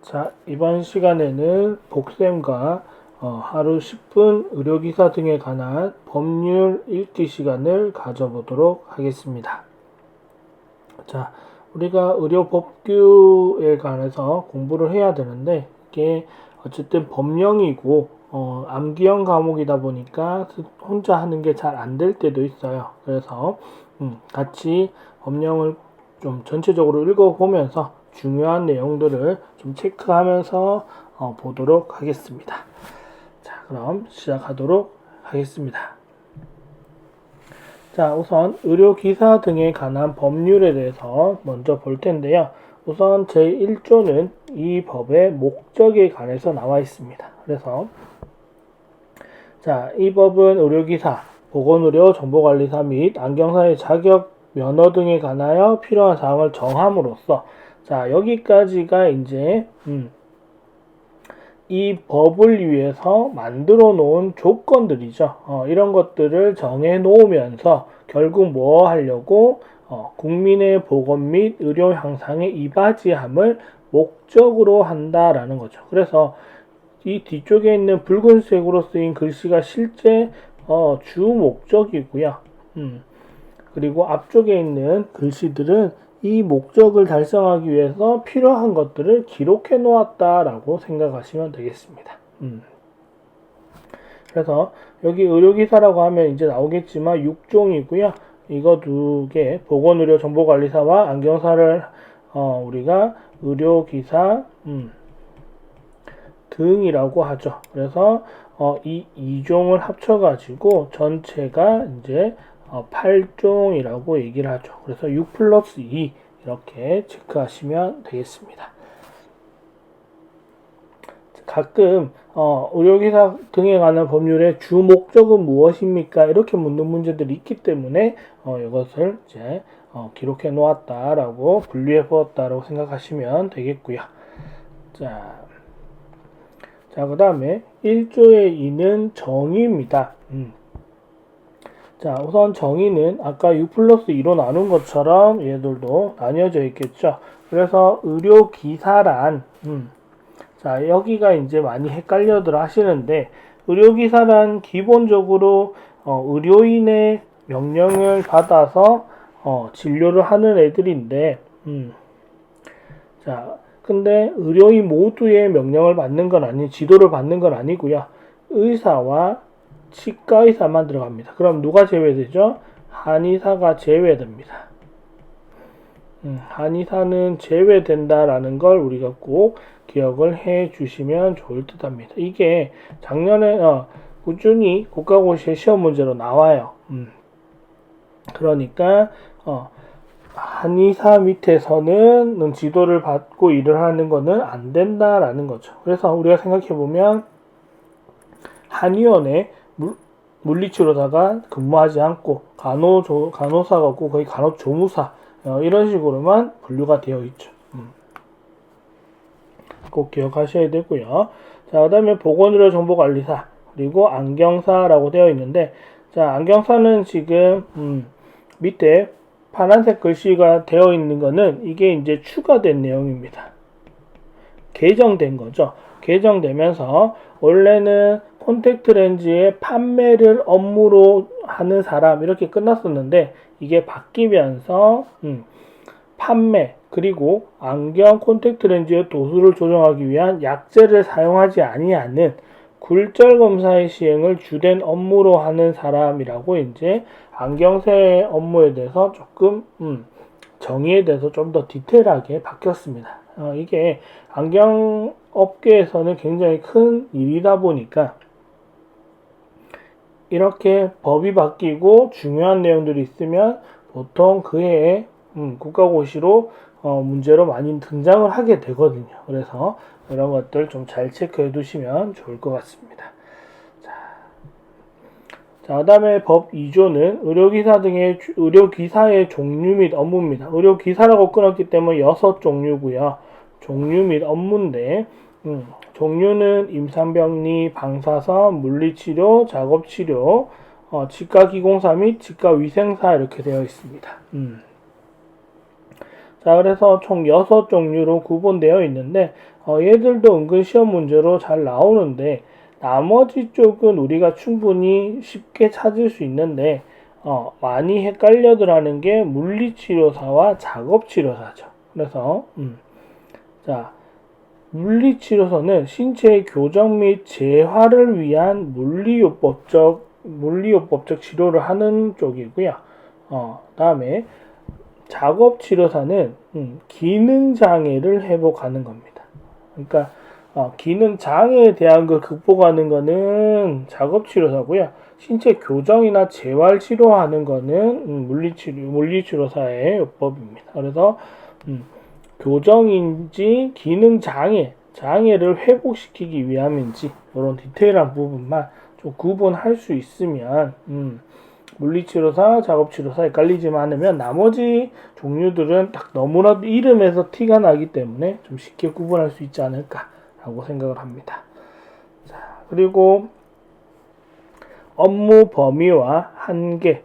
자, 이번 시간에는 복쌤과 하루 10분 의료기사 등에 관한 법률 읽기 시간을 가져보도록 하겠습니다. 자, 우리가 의료법규에 관해서 공부를 해야 되는데 이게 어쨌든 법령이고 암기형 과목이다 보니까 혼자 하는 게 잘 안 될 때도 있어요. 그래서 같이 법령을 좀 전체적으로 읽어보면서 중요한 내용들을 좀 체크하면서 보도록 하겠습니다. 자, 그럼 시작하도록 하겠습니다. 자, 우선 의료기사 등에 관한 법률에 대해서 먼저 볼 텐데요. 우선 제1조는 이 법의 목적에 관해서 나와 있습니다. 그래서 자, 이 법은 의료기사, 보건의료 정보관리사 및 안경사의 자격, 면허 등에 관하여 필요한 사항을 정함으로써 자, 여기까지가 이제 이 법을 위해서 만들어 놓은 조건들이죠. 이런 것들을 정해 놓으면서 결국 뭐 하려고 국민의 보건 및 의료 향상에 이바지함을 목적으로 한다라는 거죠. 그래서 이 뒤쪽에 있는 붉은색으로 쓰인 글씨가 실제 주 목적이고요. 그리고 앞쪽에 있는 글씨들은 이 목적을 달성하기 위해서 필요한 것들을 기록해 놓았다라고 생각하시면 되겠습니다. 그래서 여기 의료기사라고 하면 이제 나오겠지만 6종이고요. 이거 두 개, 보건의료 정보관리사와 안경사를 우리가 의료기사 등이라고 하죠. 그래서 이 2종을 합쳐가지고 전체가 이제 8종이라고 얘기를 하죠. 그래서 6 플러스 2 이렇게 체크하시면 되겠습니다. 가끔 의료기사 등에 관한 법률의 주 목적은 무엇입니까? 이렇게 묻는 문제들이 있기 때문에 이것을 이제 기록해 놓았다라고 분류해 보았다라고 생각하시면 되겠고요. 자, 그 다음에 1조의 2는 정의입니다. 자, 우선 정의는 아까 6 플러스 2로 나눈 것처럼 얘들도 나뉘어져 있겠죠. 그래서 의료기사란 자, 여기가 이제 많이 헷갈려들 하시는데 의료기사란 기본적으로 의료인의 명령을 받아서 진료를 하는 애들인데 자, 근데 의료인 모두의 명령을 받는 건 아니, 지도를 받는 건 아니고요. 의사와 치과의사만 들어갑니다. 그럼 누가 제외되죠? 한의사가 제외됩니다. 한의사는 제외된다라는 걸 우리가 꼭 기억을 해 주시면 좋을 듯 합니다. 이게 작년에 꾸준히 국가고시의 시험 문제로 나와요. 그러니까 한의사 밑에서는 지도를 받고 일을 하는 거는 안 된다라는 거죠. 그래서 우리가 생각해 보면 한의원에 물리치료사가 근무하지 않고 간호사가 없고 거의 간호조무사 이런 식으로만 분류가 되어 있죠. 꼭 기억하셔야 되고요. 자, 그 다음에 보건의료 정보관리사 그리고 안경사라고 되어 있는데 자, 안경사는 지금 밑에 파란색 글씨가 되어 있는 거는 이게 이제 추가된 내용입니다. 개정된 거죠. 개정되면서 원래는 콘택트 렌즈의 판매를 업무로 하는 사람 이렇게 끝났었는데 이게 바뀌면서 판매 그리고 안경 콘택트 렌즈의 도수를 조정하기 위한 약제를 사용하지 아니하는 굴절 검사의 시행을 주된 업무로 하는 사람이라고 이제 안경세 업무에 대해서 조금 정의에 대해서 좀 더 디테일하게 바뀌었습니다. 이게 안경 업계에서는 굉장히 큰 일이다 보니까 이렇게 법이 바뀌고 중요한 내용들이 있으면 보통 그 해에 국가고시로 문제로 많이 등장을 하게 되거든요. 그래서 이런 것들 좀 잘 체크해 두시면 좋을 것 같습니다. 자, 그 다음에 법 2조는 의료기사의 종류 및 업무입니다. 의료기사라고 끊었기 때문에 6종류고요. 종류 및 업무인데 종류는 임상병리, 방사선, 물리치료, 작업치료, 치과기공사 및 치과위생사 이렇게 되어 있습니다. 자, 그래서 총 6종류로 구분되어 있는데, 얘들도 은근 시험 문제로 잘 나오는데, 나머지 쪽은 우리가 충분히 쉽게 찾을 수 있는데, 많이 헷갈려들 하는 게 물리치료사와 작업치료사죠. 그래서, 자, 물리치료사는 신체의 교정 및 재활을 위한 물리요법적 치료를 하는 쪽이고요. 다음에 작업치료사는 기능장애를 회복하는 겁니다. 그러니까 기능장애에 대한 걸 극복하는 거는 작업치료사고요. 신체 교정이나 재활 치료하는 거는 물리치료사의 요법입니다. 그래서 교정인지 장애를 회복시키기 위함인지 이런 디테일한 부분만 좀 구분할 수 있으면 물리치료사, 작업치료사 헷갈리지만 않으면 나머지 종류들은 딱 너무나도 이름에서 티가 나기 때문에 좀 쉽게 구분할 수 있지 않을까라고 생각을 합니다. 자, 그리고 업무 범위와 한계,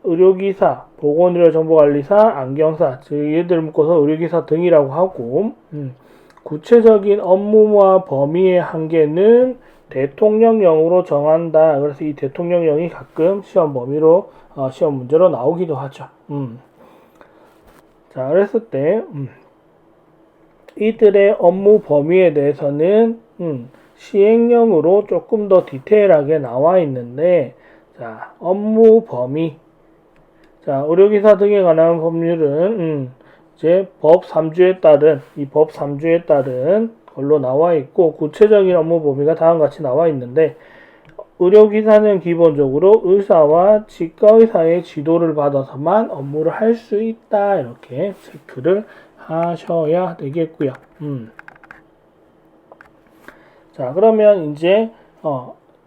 의료기사, 보건의료정보관리사, 안경사, 즉 얘들 묶어서 의료기사 등이라고 하고, 구체적인 업무와 범위의 한계는 대통령령으로 정한다. 그래서 이 대통령령이 가끔 시험 범위로 시험 문제로 나오기도 하죠. 자, 그랬을 때 이들의 업무 범위에 대해서는 시행령으로 조금 더 디테일하게 나와 있는데, 자, 업무 범위. 자, 의료기사 등에 관한 법률은 이제 법 3주에 따른 걸로 나와 있고, 구체적인 업무 범위가 다음과 같이 나와 있는데, 의료기사는 기본적으로 의사와 치과의사의 지도를 받아서만 업무를 할 수 있다. 이렇게 체크를 하셔야 되겠고요. 자, 그러면 이제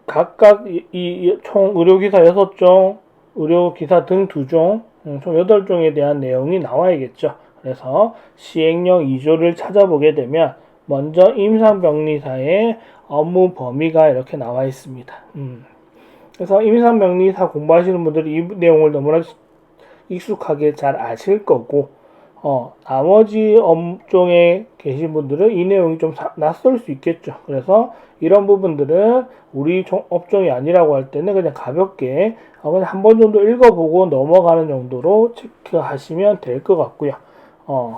각각 이 총 의료기사 6종, 의료기사 등 2종, 총 8종에 대한 내용이 나와야겠죠. 그래서 시행령 2조를 찾아보게 되면 먼저 임상병리사의 업무 범위가 이렇게 나와 있습니다. 그래서 임상병리사 공부하시는 분들이 이 내용을 너무나 익숙하게 잘 아실 거고, 나머지 업종에 계신 분들은 이 내용이 좀 낯설 수 있겠죠. 그래서 이런 부분들은 우리 업종이 아니라고 할 때는 그냥 가볍게 그냥 한 번 정도 읽어보고 넘어가는 정도로 체크하시면 될 것 같고요.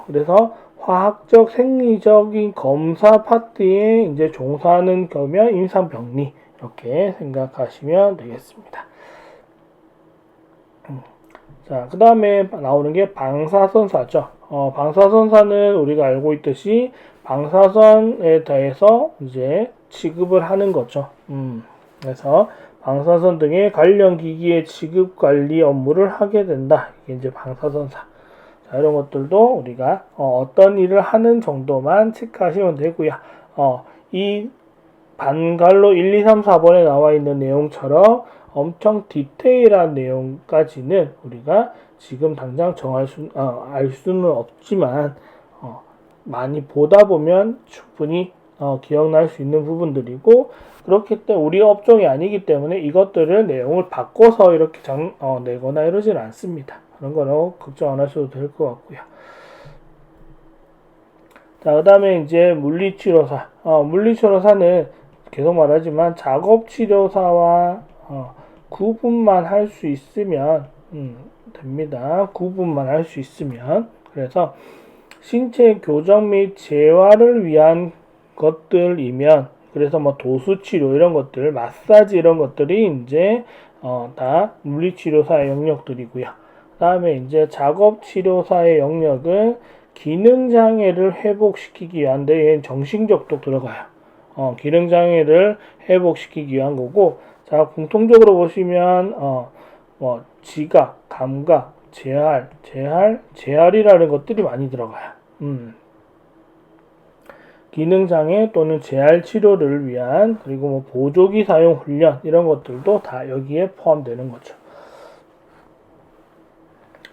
그래서 화학적, 생리적인 검사 파트에 이제 종사하는 거면 임상병리 이렇게 생각하시면 되겠습니다. 자, 그 다음에 나오는 게 방사선사죠. 방사선사는 우리가 알고 있듯이 방사선에 대해서 이제 취급을 하는 거죠. 그래서 방사선 등의 관련 기기의 취급 관리 업무를 하게 된다. 이게 이제 방사선사. 자, 이런 것들도 우리가 어떤 일을 하는 정도만 체크하시면 되고요. 이 반갈로 1, 2, 3, 4번에 나와 있는 내용처럼 엄청 디테일한 내용까지는 우리가 지금 당장 알 수는 없지만 많이 보다 보면 충분히 기억날 수 있는 부분들이고, 그렇기 때문에 우리 업종이 아니기 때문에 이것들을 내용을 바꿔서 이렇게 내거나 이러지는 않습니다. 그런 거는 걱정 안 하셔도 될 것 같고요. 자, 그 다음에 이제 물리치료사. 물리치료사는 계속 말하지만 작업치료사와 구분만 할 수 있으면 됩니다. 구분만 할 수 있으면. 그래서 신체 교정 및 재활을 위한 것들이면, 그래서 뭐 도수치료 이런 것들, 마사지 이런 것들이 이제 다 물리치료사의 영역들이고요. 그 다음에 이제 작업치료사의 영역은 기능장애를 회복시키기 위한데, 얘는 정신적도 들어가요. 기능장애를 회복시키기 위한 거고, 자, 공통적으로 보시면 뭐 지각, 감각, 재활이라는 것들이 많이 들어가요. 기능장애 또는 재활 치료를 위한, 그리고 뭐 보조기 사용 훈련 이런 것들도 다 여기에 포함되는 거죠.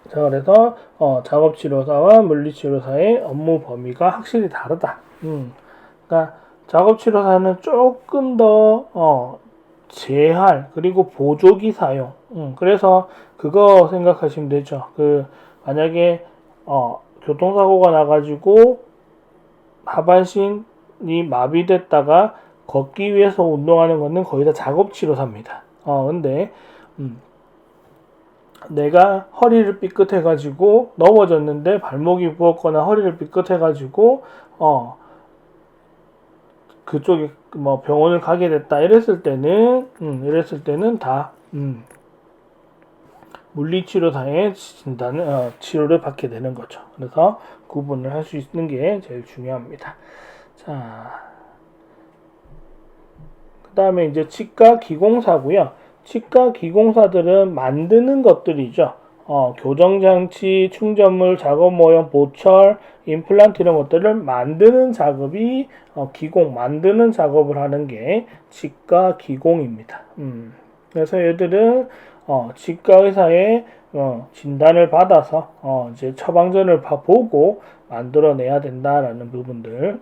자, 그래서 작업치료사와 물리치료사의 업무 범위가 확실히 다르다. 그러니까 작업치료사는 조금 더 재활 그리고 보조기 사용. 그래서 그거 생각하시면 되죠. 만약에 교통사고가 나가지고 하반신이 마비됐다가 걷기 위해서 운동하는 거는 거의 다 작업치료사입니다. 근데 내가 허리를 삐끗해가지고 넘어졌는데 발목이 부었거나 허리를 삐끗해가지고 그쪽에 뭐 병원을 가게 됐다 이랬을 때는 다 물리치료사의 진단을 치료를 받게 되는 거죠. 그래서 구분을 할 수 있는 게 제일 중요합니다. 자, 그 다음에 이제 치과 기공사고요. 치과 기공사들은 만드는 것들이죠. 교정장치, 충전물, 작업 모형, 보철, 임플란트 이런 것들을 만드는 작업이 기공, 만드는 작업을 하는 게 치과 기공입니다. 그래서 얘들은 치과 의사의 진단을 받아서 이제 처방전을 보고 만들어내야 된다라는 부분들.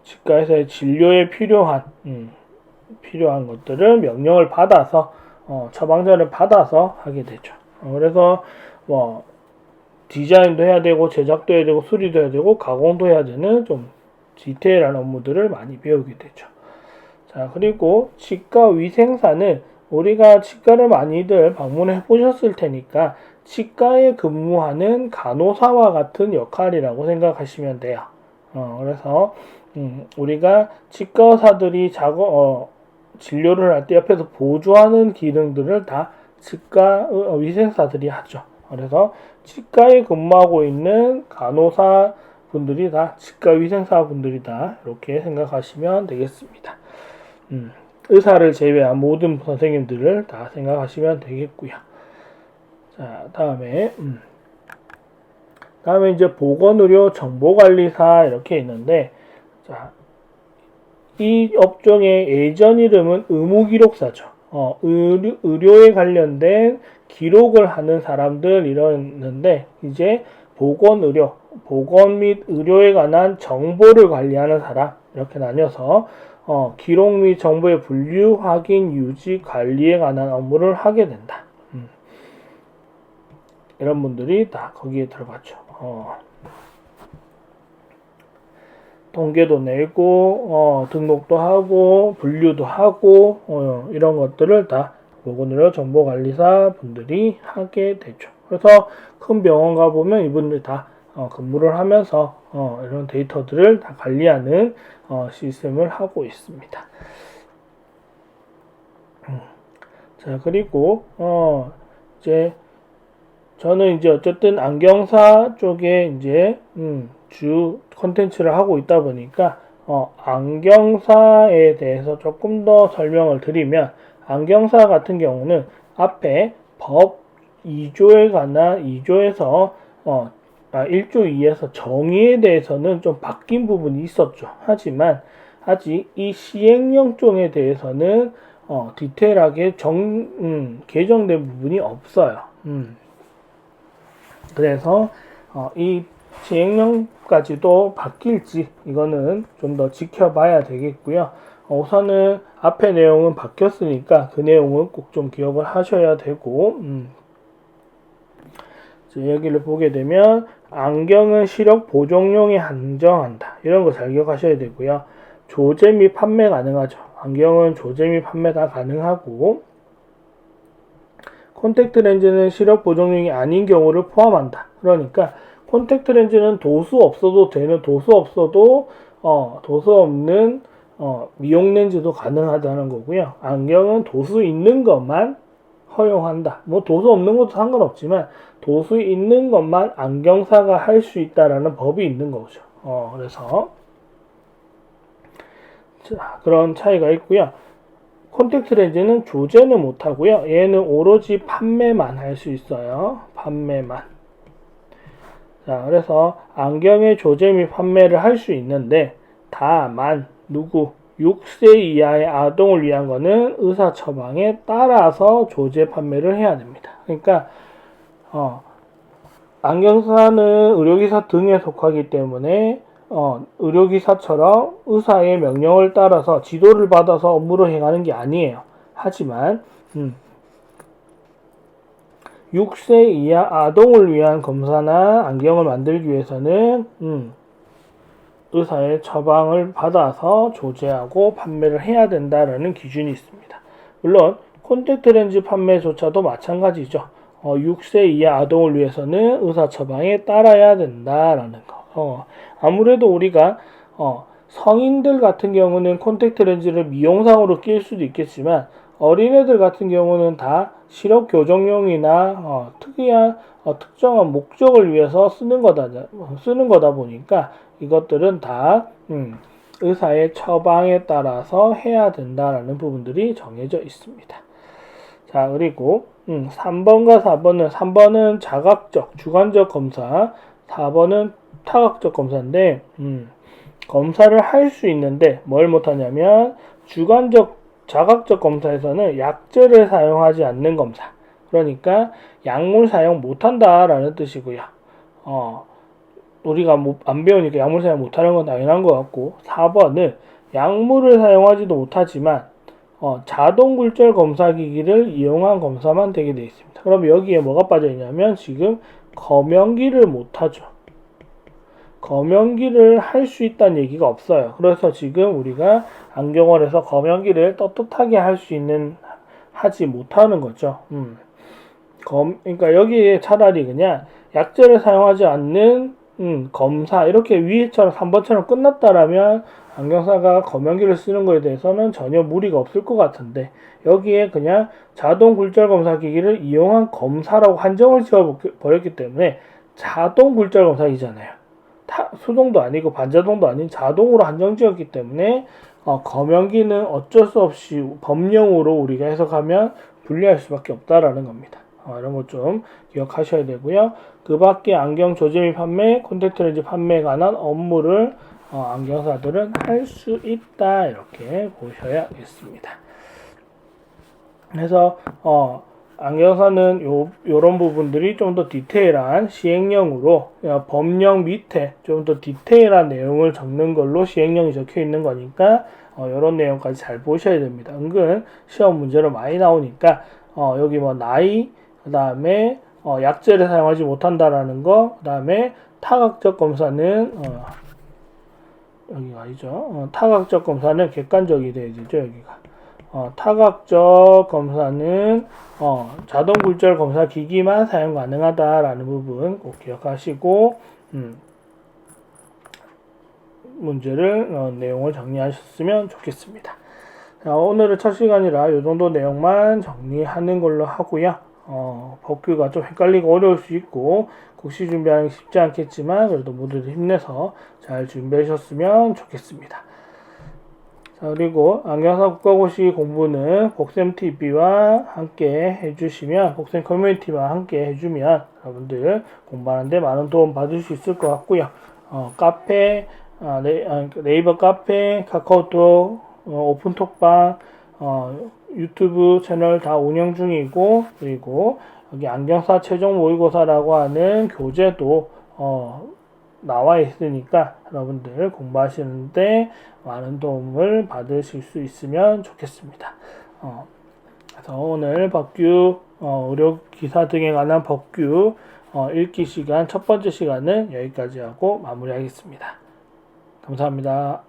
치과 의사의 진료에 필요한 것들을 명령을 받아서 처방전을 받아서 하게 되죠. 그래서 뭐 디자인도 해야 되고 제작도 해야 되고 수리도 해야 되고 가공도 해야 되는 좀 디테일한 업무들을 많이 배우게 되죠. 자, 그리고 치과 위생사는 우리가 치과를 많이들 방문해 보셨을 테니까 치과에 근무하는 간호사와 같은 역할이라고 생각하시면 돼요. 그래서 우리가 치과 의사들이 진료를 할 때 옆에서 보조하는 기능들을 다 치과 위생사들이 하죠. 그래서 치과에 근무하고 있는 간호사 분들이 다 치과 위생사 분들이다 이렇게 생각하시면 되겠습니다. 의사를 제외한 모든 선생님들을 다 생각하시면 되겠고요. 자, 다음에 이제 보건의료 정보관리사 이렇게 있는데, 자, 이 업종의 예전 이름은 의무기록사죠. 의료에 관련된 기록을 하는 사람들 이러는데, 이제 보건 및 의료에 관한 정보를 관리하는 사람 이렇게 나뉘어서 기록 및 정보의 분류, 확인, 유지, 관리에 관한 업무를 하게 된다. 이런 분들이 다 거기에 들어갔죠. 통계도 내고 등록도 하고 분류도 하고 이런 것들을 다 보건의료 정보관리사 분들이 하게 되죠. 그래서 큰 병원 가보면 이분들이 다 근무를 하면서 이런 데이터들을 다 관리하는 시스템을 하고 있습니다. 자, 그리고 이제 저는 이제 어쨌든 안경사 쪽에 이제 주 컨텐츠를 하고 있다 보니까 안경사에 대해서 조금 더 설명을 드리면, 안경사 같은 경우는 앞에 법 2조에 관한 2조에서 1조 2에서 정의에 대해서는 좀 바뀐 부분이 있었죠. 하지만 아직 이 시행령종에 대해서는 디테일하게 개정된 부분이 없어요. 그래서 이 시행령까지도 바뀔지 이거는 좀 더 지켜봐야 되겠고요. 우선은 앞에 내용은 바뀌었으니까 그 내용은 꼭 좀 기억을 하셔야 되고, 여기를 보게 되면 안경은 시력 보정용에 한정한다. 이런 거 잘 기억하셔야 되고요. 조제 및 판매 가능하죠. 안경은 조제 및 판매 다 가능하고, 콘택트 렌즈는 시력 보정용이 아닌 경우를 포함한다. 그러니까 콘택트 렌즈는 도수 없어도 되는, 도수 없는 미용 렌즈도 가능하다는 거고요. 안경은 도수 있는 것만 허용한다. 뭐 도수 없는 것도 상관없지만 도수 있는 것만 안경사가 할 수 있다라는 법이 있는 거죠. 그래서 자, 그런 차이가 있고요. 콘택트 렌즈는 조제는 못하고요. 얘는 오로지 판매만 할 수 있어요. 판매만. 자, 그래서 안경의 조제 및 판매를 할 수 있는데, 다만 6세 이하의 아동을 위한 거는 의사 처방에 따라서 조제 판매를 해야 됩니다. 그러니까 안경사는 의료기사 등에 속하기 때문에 의료기사처럼 의사의 명령을 따라서 지도를 받아서 업무를 행하는 게 아니에요. 하지만 6세 이하 아동을 위한 검사나 안경을 만들기 위해서는 의사의 처방을 받아서 조제하고 판매를 해야 된다라는 기준이 있습니다. 물론 콘택트 렌즈 판매조차도 마찬가지죠. 6세 이하 아동을 위해서는 의사 처방에 따라야 된다라는 거. 아무래도 우리가 성인들 같은 경우는 콘택트 렌즈를 미용상으로 낄 수도 있겠지만 어린애들 같은 경우는 다 시력 교정용이나 특이한 특정한 목적을 위해서 쓰는 거다 보니까 이것들은 다 의사의 처방에 따라서 해야 된다라는 부분들이 정해져 있습니다. 자, 그리고 3번과 4번은 3번은 자각적, 주관적 검사, 4번은 타각적 검사인데 검사를 할 수 있는데 뭘 못하냐면 자각적 검사에서는 약제를 사용하지 않는 검사, 그러니까 약물 사용 못한다라는 뜻이고요. 우리가 안 배우니까 약물 사용 못하는 건 당연한 것 같고, 4번은 약물을 사용하지도 못하지만 자동 굴절 검사 기기를 이용한 검사만 되게 되어 있습니다. 그럼 여기에 뭐가 빠져 있냐면 지금 검연기를 못하죠. 검연기를 할 수 있다는 얘기가 없어요. 그래서 지금 우리가 안경원에서 검연기를 떳떳하게 하지 못하는 거죠. 그러니까 여기에 차라리 그냥 약제를 사용하지 않는 검사, 이렇게 위에처럼 3번처럼 끝났다라면 안경사가 검연기를 쓰는 거에 대해서는 전혀 무리가 없을 것 같은데, 여기에 그냥 자동 굴절 검사 기기를 이용한 검사라고 한정을 지어버렸기 때문에 자동 굴절 검사기잖아요. 수동도 아니고 반자동도 아닌 자동으로 한정 지었기 때문에 검연기는 어쩔 수 없이 법령으로 우리가 해석하면 분리할 수밖에 없다라는 겁니다. 이런 것 좀 기억하셔야 되고요. 그 밖에 안경 조제 및 판매, 콘택트 렌즈 판매에 관한 업무를 안경사들은 할 수 있다, 이렇게 보셔야겠습니다. 그래서 안경사는 요런 부분들이 좀 더 디테일한 시행령으로 법령 밑에 좀 더 디테일한 내용을 적는 걸로 시행령이 적혀 있는 거니까 요런 내용까지 잘 보셔야 됩니다. 은근 시험 문제로 많이 나오니까 여기 뭐 나이, 그 다음에 약제를 사용하지 못한다라는 거, 그 다음에 타각적 검사는 여기가 아니죠. 타각적 검사는 객관적이 돼야 되죠. 여기가 타각적 검사는 자동 굴절 검사 기기만 사용 가능하다라는 부분 꼭 기억하시고 문제를 내용을 정리하셨으면 좋겠습니다. 자, 오늘은 첫 시간이라 이 정도 내용만 정리하는 걸로 하고요. 법규가 좀 헷갈리고 어려울 수 있고 국시 준비하는 게 쉽지 않겠지만 그래도 모두들 힘내서 잘 준비하셨으면 좋겠습니다. 자, 그리고 안경사 국가고시 공부는 복쌤TV와 함께 해주시면, 복쌤 커뮤니티와 함께 해주면 여러분들 공부하는데 많은 도움 받을 수 있을 것 같고요. 카페, 네이버 카페, 카카오톡, 오픈톡방, 유튜브 채널 다 운영 중이고, 그리고 여기 안경사 최종 모의고사라고 하는 교재도 나와 있으니까 여러분들 공부하시는데 많은 도움을 받으실 수 있으면 좋겠습니다. 그래서 오늘 법규, 의료기사 등에 관한 법규 읽기 시간 첫 번째 시간은 여기까지 하고 마무리하겠습니다. 감사합니다.